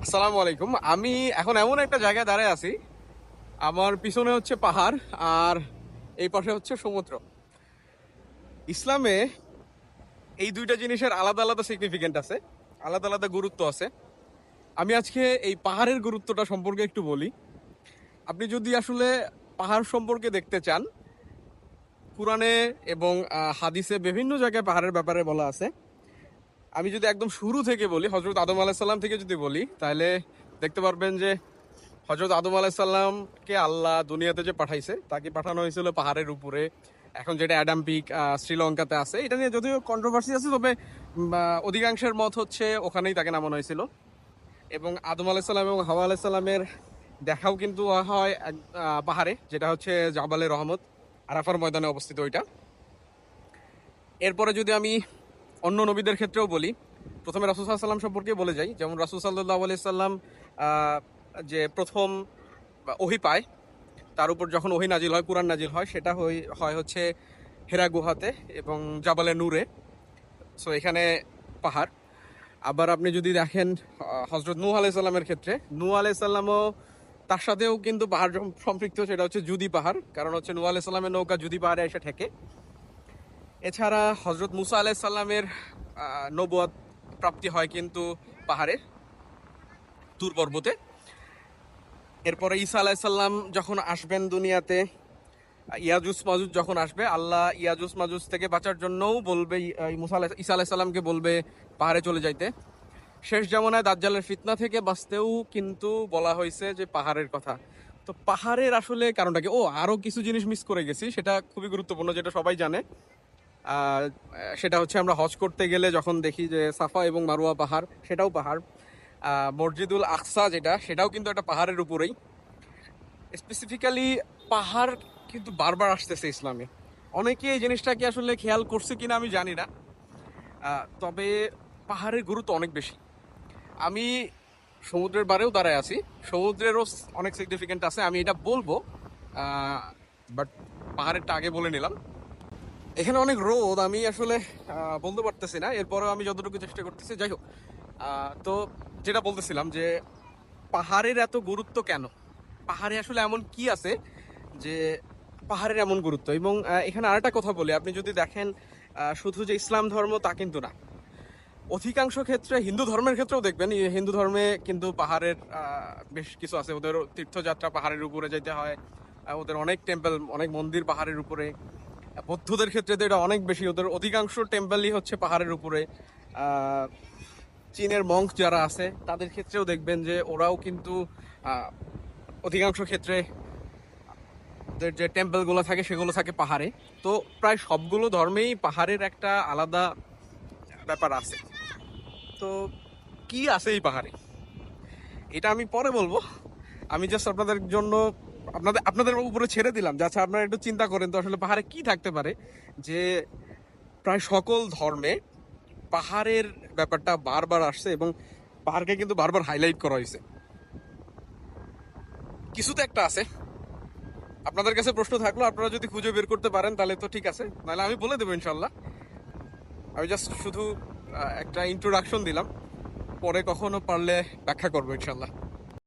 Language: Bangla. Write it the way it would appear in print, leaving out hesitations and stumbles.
আসসালামু আলাইকুম। আমি এখন এমন একটা জায়গায় দাঁড়ায় আছি, আমার পিছনে হচ্ছে পাহাড় আর এই পাশে হচ্ছে সমুদ্র। ইসলামে এই দুইটা জিনিসের আলাদা আলাদা সিগনিফিকেন্ট আছে, আলাদা আলাদা গুরুত্ব আছে। আমি আজকে এই পাহাড়ের গুরুত্বটা সম্পর্কে একটু বলি। আপনি যদি আসলে পাহাড় সম্পর্কে দেখতে চান, কুরআনে এবং হাদিসে বিভিন্ন জায়গায় পাহাড়ের ব্যাপারে বলা আছে। আমি যদি একদম শুরু থেকে বলি, হজরত আদম আলাহিসাল্লাম সাল্লাম থেকে যদি বলি, তাহলে দেখতে পারবেন যে হজরত আদম আলাহিসাল্লামকে আল্লাহ দুনিয়াতে যে পাঠাইছে, তাকে পাঠানো হয়েছিল পাহাড়ের উপরে। এখন যেটা অ্যাডাম পিক শ্রীলঙ্কাতে আছে, এটা নিয়ে যদিও কন্ট্রোভার্সি আছে, তবে অধিকাংশের মত হচ্ছে ওখানেই তাকে নামানো হয়েছিল। এবং আদম আলাহিসাল্লাম এবং হাওয়া আলাহিসাল্লামের দেখাও কিন্তু হয় এক পাহাড়ে, যেটা হচ্ছে জাবালে রহমত, আরাফার ময়দানে অবস্থিত ওইটা। এরপরে যদি আমি অন্য নবীদের ক্ষেত্রেও বলি, প্রথমে রাসূল সাল্লাল্লাহু আলাইহি ওয়াসাল্লাম সম্পর্কে বলে যাই। যেমন রাসূল সাল্লাল্লাহু আলাইহি সাল্লাম যে প্রথম ওহী পায়, তার উপর যখন ওহী নাজিল হয়, কুরআন নাজিল হয়, সেটা হয় হচ্ছে হেরা গুহাতে এবং জাবালে নূরে। সো এখানে পাহাড়। আবার আপনি যদি দেখেন হজরত নূহ আলাইহিস সালামের ক্ষেত্রে, নূহ আলাইহিস সালামও তার সাথেও কিন্তু পাহাড় সম্পৃক্ত, সেটা হচ্ছে জুদি পাহাড়। কারণ হচ্ছে নূহ আলাইহিস সালামের নৌকা জুদি পাহাড়ে এসে ঠেকে। এছাড়া হজরত মুসা আলাইহিস সালামের নবুয়ত প্রাপ্তি হয় কিন্তু পাহাড়ে, তুর পর্বতে। এরপরে ঈসা আলাইসাল্লাম যখন আসবেন দুনিয়াতে, ইয়াজুস মাজুজ যখন আসবে, আল্লাহ ইয়াজুস মাজুজ থেকে বাঁচার জন্যও বলবে, ঈসা আলাইসাল্লামকে বলবে পাহাড়ে চলে যাইতে। শেষ জামানায় দাজ্জালের ফিতনা থেকে বাঁচতেও কিন্তু বলা হয়েছে যে পাহাড়ের কথা। তো পাহাড়ের আসলে কারণটা কি? আরো কিছু জিনিস মিস করে গেছি, সেটা খুবই গুরুত্বপূর্ণ, যেটা সবাই জানে। আহ, সেটা হচ্ছে আমরা হজ করতে গেলে যখন দেখি যে সাফা এবং মারুয়া পাহাড়, সেটাও পাহাড়। মসজিদুল আকসা যেটা, সেটাও কিন্তু একটা পাহাড়ের উপরেই। স্পেসিফিক্যালি পাহাড় কিন্তু বারবার আসতেছে ইসলামে। অনেকে এই জিনিসটাকে আসলে খেয়াল করছে কিনা আমি জানি না, তবে পাহাড়ের গুরুত্ব অনেক বেশি। আমি সমুদ্রের বারেও দাঁড়ায় আছি, সমুদ্রেরও অনেক সিগনিফিকেন্ট আছে, আমি এটা বলবো, বাট পাহাড়েরটা আগে বলে নিলাম। এখানে অনেক রোদ, আমি আসলে বলতে পারতেছি না, এরপরেও আমি যতটুকু চেষ্টা করতেছি। যাই হোক, তো যেটা বলতেছিলাম যে পাহাড়ের এত গুরুত্ব কেন, পাহাড়ে আসলে এমন কি আছে যে পাহাড়ের এমন গুরুত্ব। এবং এখানে আরেকটা কথা বলি, আপনি যদি দেখেন শুধু যে ইসলাম ধর্ম তা কিন্তু না, অধিকাংশ ক্ষেত্রে হিন্দু ধর্মের ক্ষেত্রেও দেখবেন, হিন্দু ধর্মে কিন্তু পাহাড়ের বেশ কিছু আছে। ওদের তীর্থযাত্রা পাহাড়ের উপরে যেতে হয়, ওদের অনেক টেম্পল, অনেক মন্দির পাহাড়ের উপরে। বৌদ্ধদের ক্ষেত্রে তো এটা অনেক বেশি, ওদের অধিকাংশ টেম্পলই হচ্ছে পাহাড়ের উপরে। চীনের মঙ্ক যারা আছে তাদের ক্ষেত্রেও দেখবেন যে ওরাও কিন্তু অধিকাংশ ক্ষেত্রে ওদের যে টেম্পলগুলো থাকে সেগুলো থাকে পাহাড়ে। তো প্রায় সবগুলো ধর্মেই পাহাড়ের একটা আলাদা ব্যাপার আছে। তো কি আছে এই পাহাড়ে, এটা আমি পরে বলবো। আমি জাস্ট আপনাদের জন্য, আপনাদের উপরে ছেড়ে দিলাম যে আচ্ছা আপনারা একটু চিন্তা করেন তো আসলে পাহাড়ে কি থাকতে পারে, যে প্রায় সকল ধর্মে পাহাড়ের ব্যাপারটা বারবার আসছে এবং পাহাড়কে কিন্তু বারবার হাইলাইট করা হয়েছে। কিছু তো একটা আছে। আপনাদের কাছে প্রশ্ন থাকলো, আপনারা যদি খুঁজে বের করতে পারেন তাহলে তো ঠিক আছে, নাহলে আমি বলে দেবো ইনশাল্লাহ। আমি জাস্ট শুধু একটা ইন্ট্রোডাকশন দিলাম, পরে কখনো পারলে ব্যাখ্যা করবো ইনশাল্লাহ।